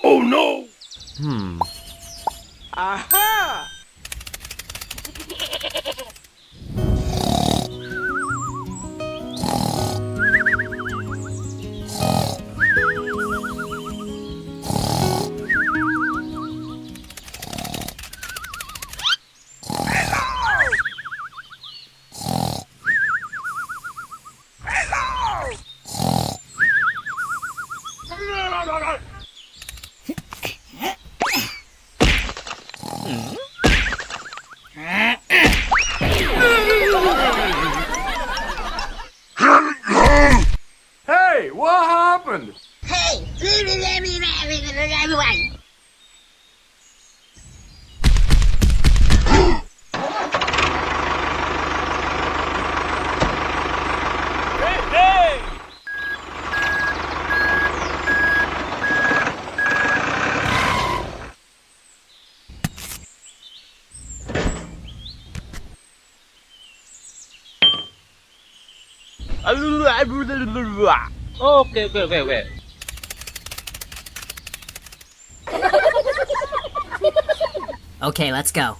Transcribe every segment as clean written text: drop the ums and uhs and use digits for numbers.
Oh no! Aha! Hey, what happened? Hey, everyone. Okay. Okay, let's go.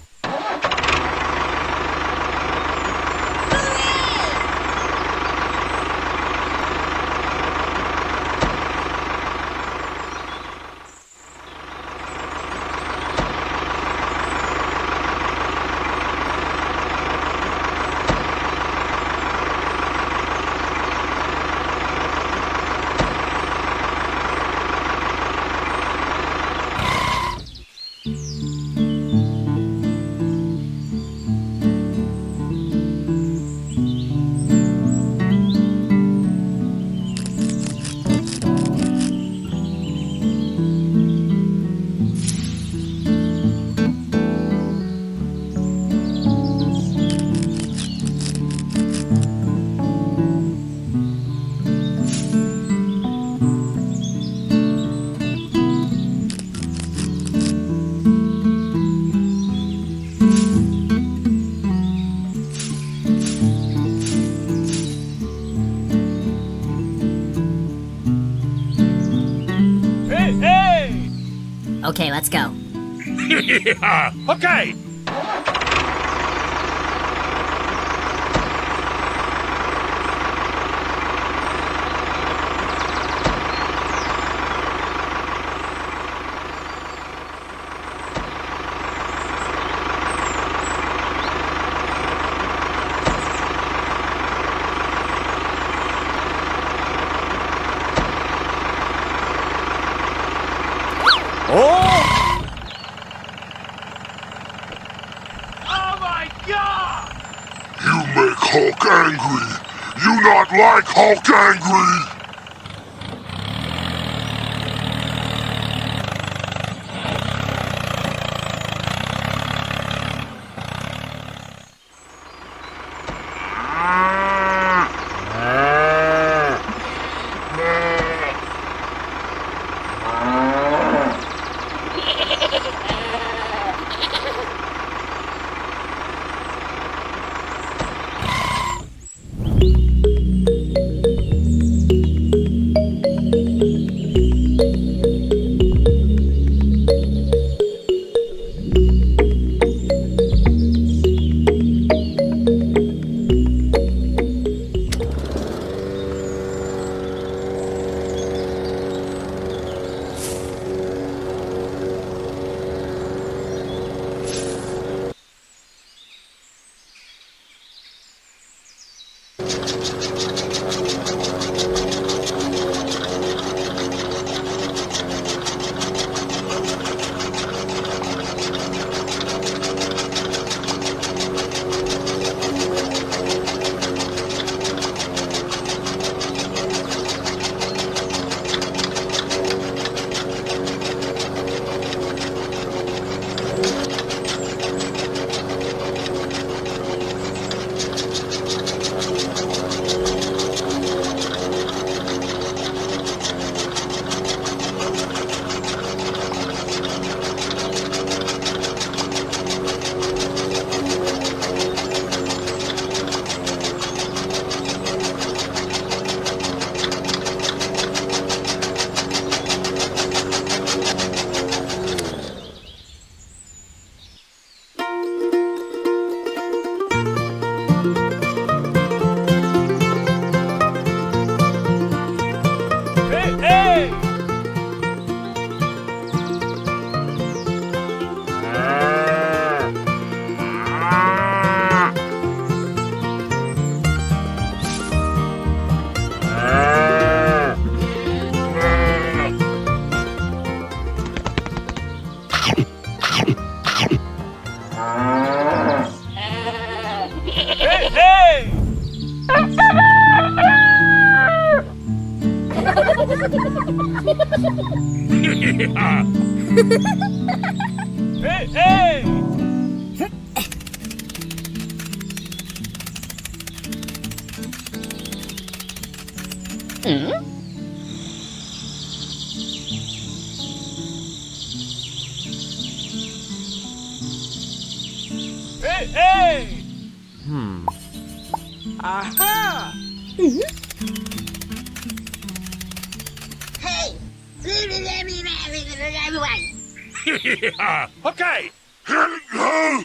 Okay, let's go. Yeah, okay! Hulk angry. You not like Hulk angry. Hey, hey! Hey, hey! Aha! Hey! Okay! Hey!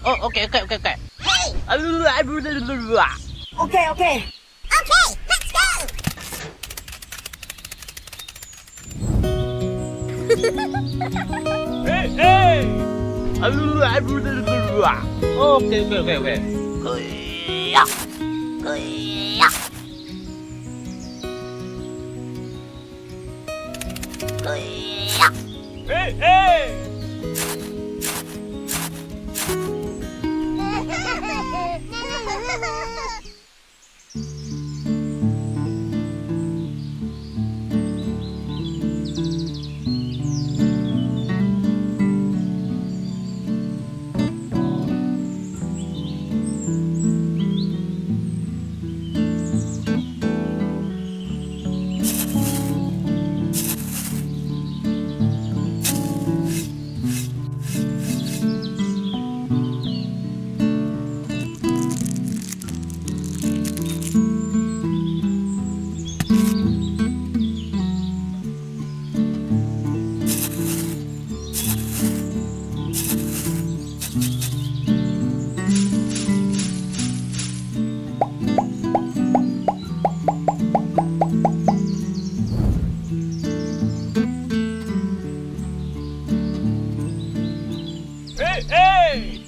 Oh, okay, okay, okay, okay. Hey! Okay, okay. Okay, let's go! Hey, hey! Okay, okay, okay, okay. Hey, hey! Hey, hey!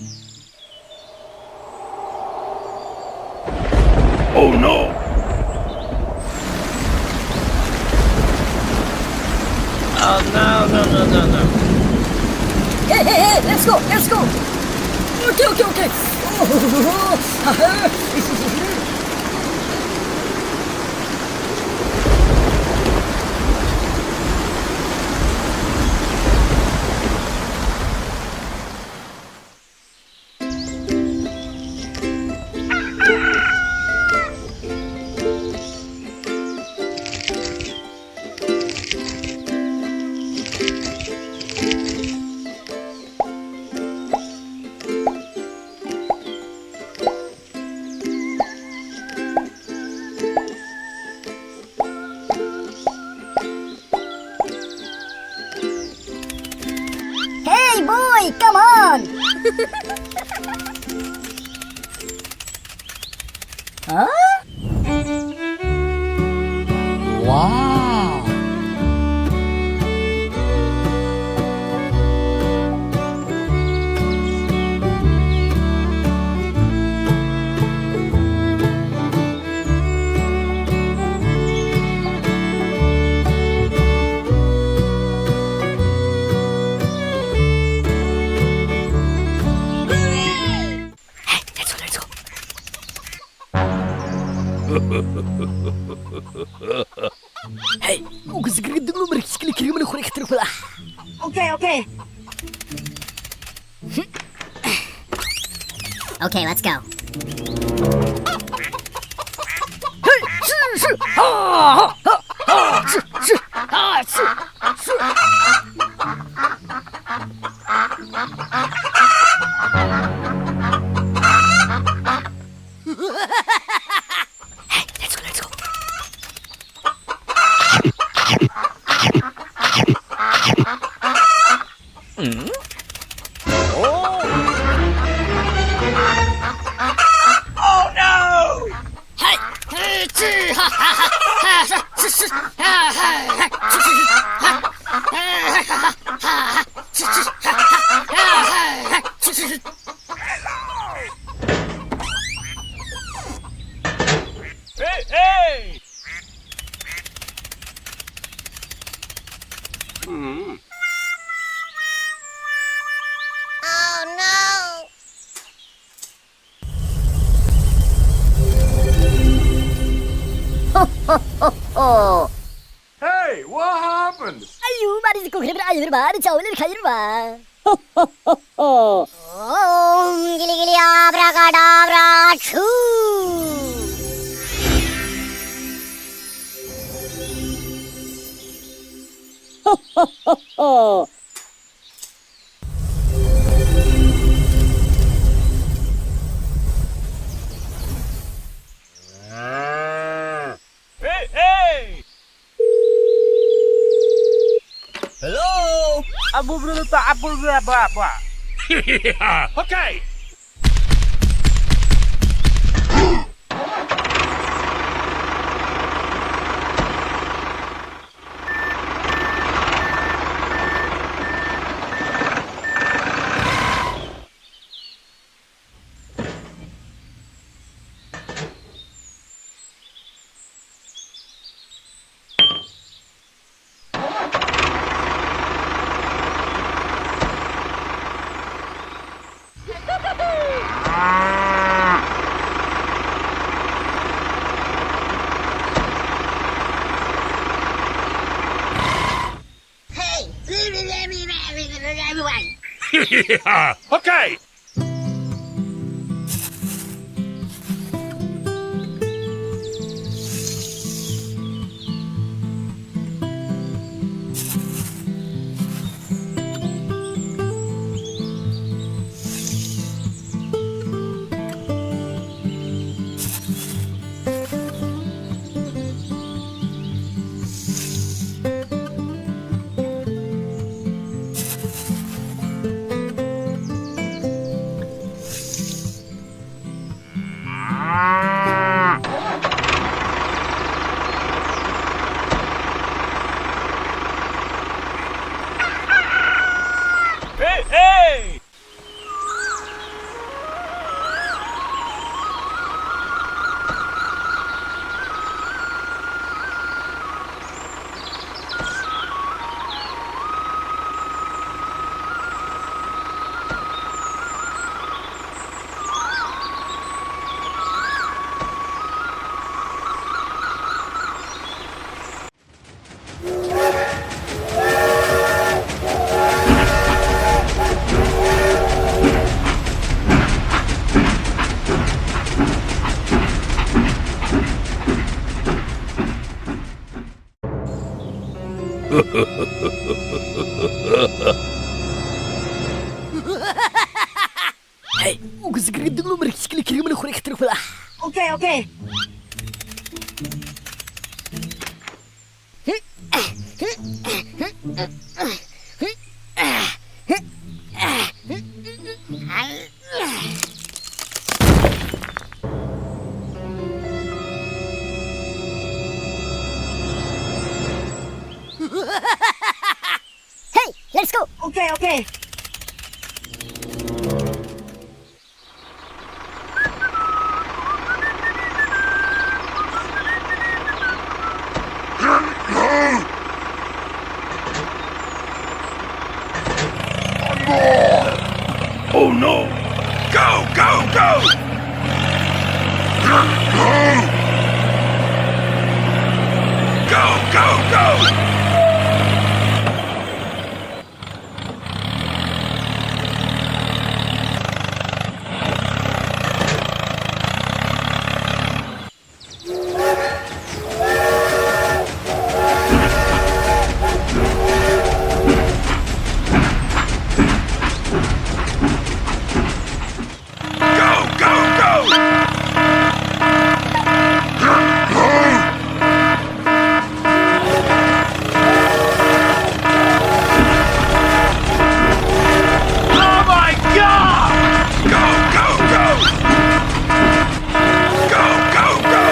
Oh no! Oh, no, no, no, no, no. Hey, hey, hey, let's go, let's go. Okay, okay, okay. Hey, boy, come on. Wow. Let's go. Hey, huwag kasi kagandang lumarikis kilikiri mo na kurik truk pala. Okay, let's go. Hey, shi, ha, ha, ha, shi, ha, shi. Hey, let's go. Oh no! Hey, hey, chi, ha, ha, ha, ha, shi, shi, ha, ha, ha, shi, shi, ha, ha, ha, ha, shi, shi, ha, ha, ha, shi, shi. Hey! Oh no! Oh, Hey, what happened? ayu, mari ko kira ayu ba, chao le khai ba. Oh, Om gili gili abracadabra choo! oh. Hey! Hello? Abu bro ta apple berapa? Okay! Hey! Everyone! Okay! Hey! Hey, huwag kasi kagandang lumarikis kilikiri mo na kurik truk pala. Okay. okay. Oh no! Go, go, go! Go, go, go! Go, go, go! Oh my God! Go, go, go! Go, go, go!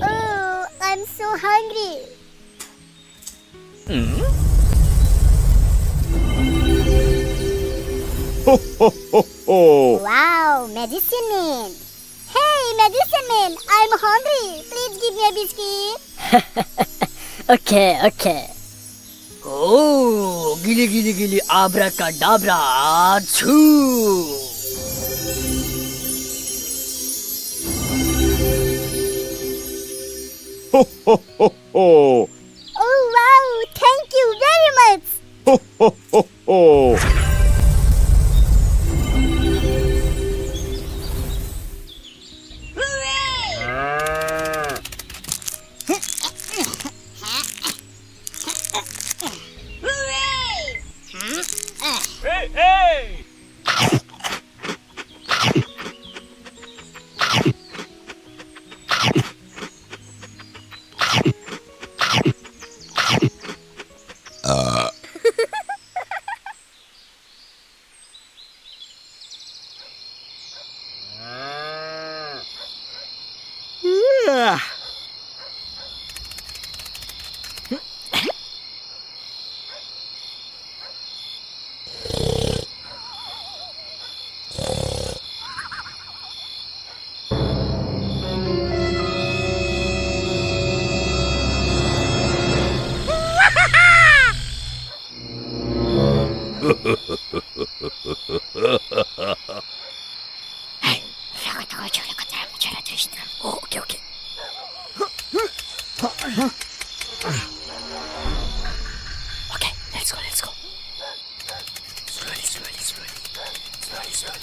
Oh, I'm so hungry. Ho, ho, ho, ho. Wow, medicine man. Hey, medicine man, I'm hungry. Please give me a biscuit. Okay, okay. Oh, gili gili gili abracadabra, choo. Ho, ho, ho, ho. Oh, wow, thank you very much. Ho, ho, ho, ho. Hey! Oh, okay, okay. Okay, let's go, let's go. Slowly, slowly, slowly. Slowly, slowly.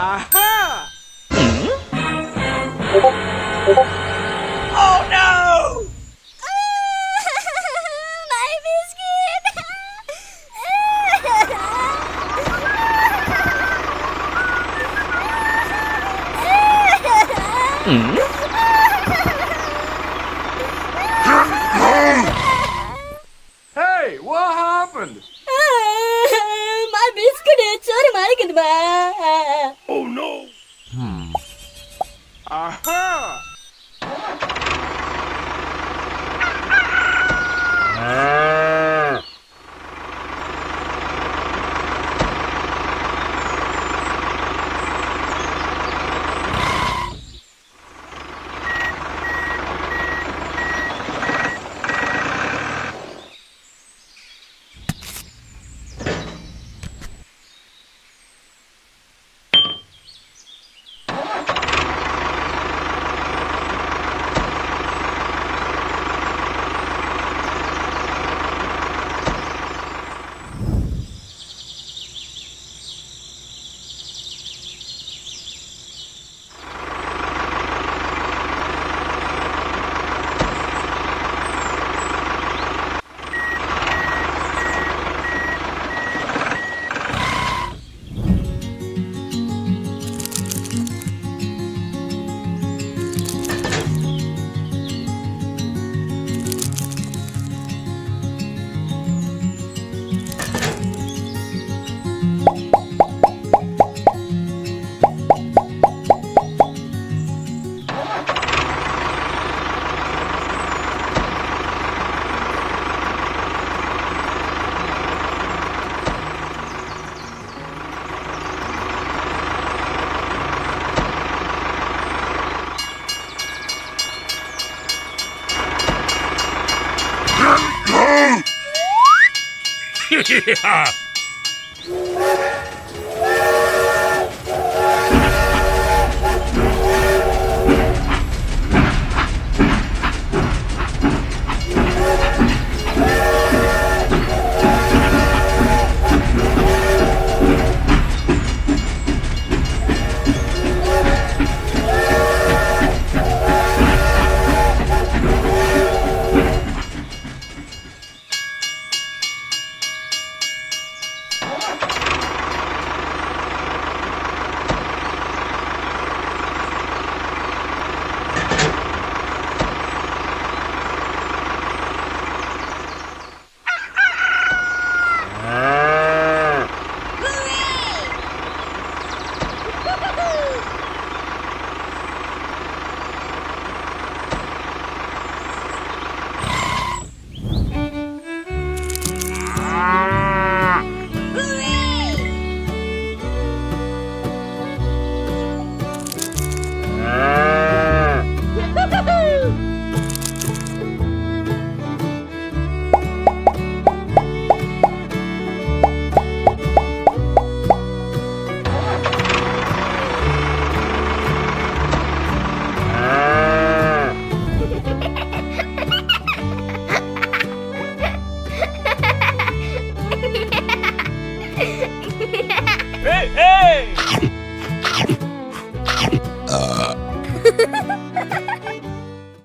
Aha! Oh no! My biscuit! Hey, what happened? My biscuit ಚೋರಿ ಮಾಡಿಕೊಂಡು ಬಾ. Oh no! Aha! Yeah! hey!